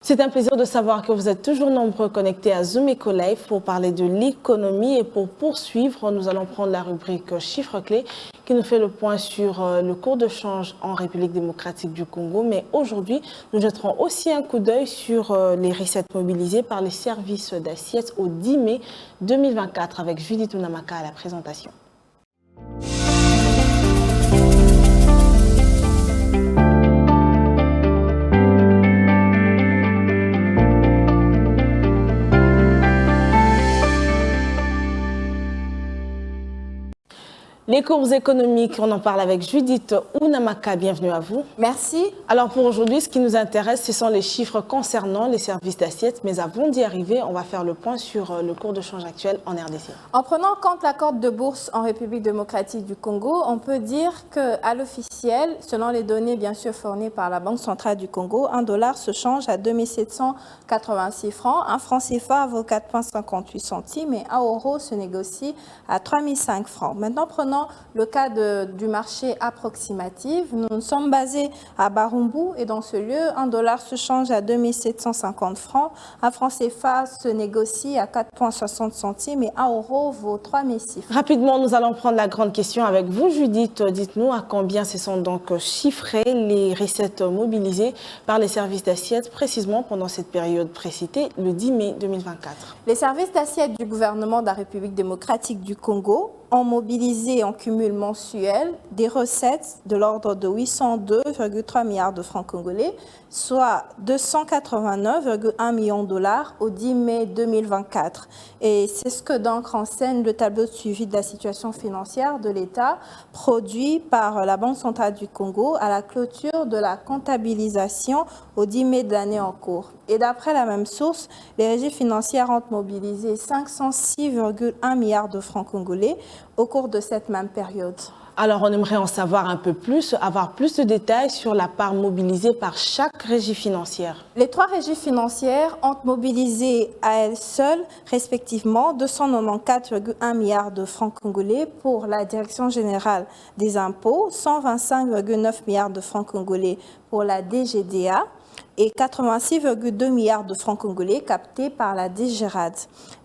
C'est un plaisir de savoir que vous êtes toujours nombreux connectés à Zoom Eco Live pour parler de l'économie. Et pour poursuivre, nous allons prendre la rubrique chiffres clés qui nous fait le point sur le cours de change en République démocratique du Congo. Mais aujourd'hui, nous jetterons aussi un coup d'œil sur les recettes mobilisées par les services d'assiette au 10 mai 2024 avec Judith Unamaka à la présentation. Les courbes économiques, on en parle avec Judith Unamaka. Bienvenue à vous. Merci. Alors pour aujourd'hui, ce qui nous intéresse, ce sont les chiffres concernant les services d'assiette. Mais avant d'y arriver, on va faire le point sur le cours de change actuel en RDC. En prenant en compte la cote de bourse en République démocratique du Congo, on peut dire qu'à l'officiel, selon les données bien sûr fournies par la Banque centrale du Congo, un dollar se change à 2786 francs, un franc CFA vaut 4,58 centimes et un euro se négocie à 3005 francs. Maintenant, prenons le cas du marché approximatif. Nous sommes basés à Barumbu et dans ce lieu, un dollar se change à 2750 francs, un franc CFA se négocie à 4,60 centimes et un euro vaut 3006 francs. Rapidement, nous allons prendre la grande question avec vous, Judith. Dites-nous à combien se sont donc chiffrées les recettes mobilisées par les services d'assiette précisément pendant cette période précitée, le 10 mai 2024. Les services d'assiette du gouvernement de la République démocratique du Congo ont mobilisé en cumul mensuel des recettes de l'ordre de 802,3 milliards de francs congolais, soit 289,1 millions de dollars au 10 mai 2024. Et c'est ce que donc renseigne le tableau de suivi de la situation financière de l'État produit par la Banque centrale du Congo à la clôture de la comptabilisation au 10 mai de l'année en cours. Et d'après la même source, les régies financières ont mobilisé 506,1 milliards de francs congolais au cours de cette même période. Alors, on aimerait en savoir un peu plus, avoir plus de détails sur la part mobilisée par chaque régie financière. Les trois régies financières ont mobilisé à elles seules, respectivement, 294,1 milliards de francs congolais pour la Direction générale des impôts, 125,9 milliards de francs congolais pour la DGDA, et 86,2 milliards de francs congolais captés par la DGRAD.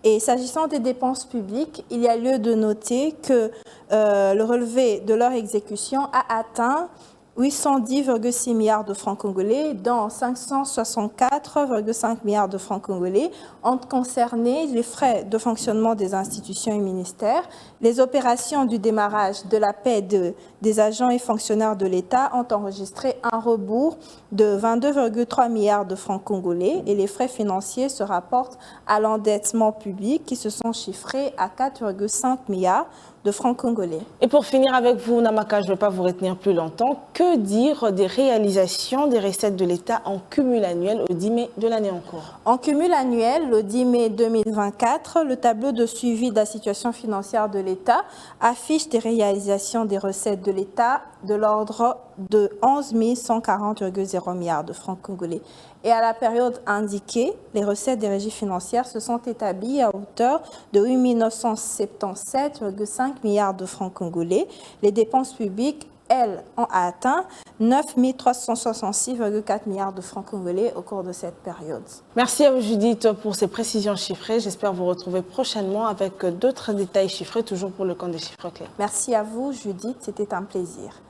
Et s'agissant des dépenses publiques, il y a lieu de noter que le relevé de leur exécution a atteint 810,6 milliards de francs congolais, dont 564,5 milliards de francs congolais ont concerné les frais de fonctionnement des institutions et ministères. Les opérations du démarrage de la paie des agents et fonctionnaires de l'État ont enregistré un rebours de 22,3 milliards de francs congolais et les frais financiers se rapportent à l'endettement public qui se sont chiffrés à 4,5 milliards de francs congolais. Et pour finir avec vous, Namaka, je ne vais pas vous retenir plus longtemps. Que dire des réalisations des recettes de l'État en cumul annuel au 10 mai de l'année en cours? En cumul annuel, le 10 mai 2024, le tableau de suivi de la situation financière de l'État affiche des réalisations des recettes de l'État de l'ordre de 11 140,0 milliards de francs congolais. Et à la période indiquée, les recettes des régies financières se sont établies à hauteur de 8 977,5 milliards de francs congolais. Les dépenses publiques, elles, ont atteint 9 366,4 milliards de francs congolais au cours de cette période. Merci à vous, Judith, pour ces précisions chiffrées. J'espère vous retrouver prochainement avec d'autres détails chiffrés, toujours pour le compte des chiffres clés. Merci à vous, Judith. C'était un plaisir.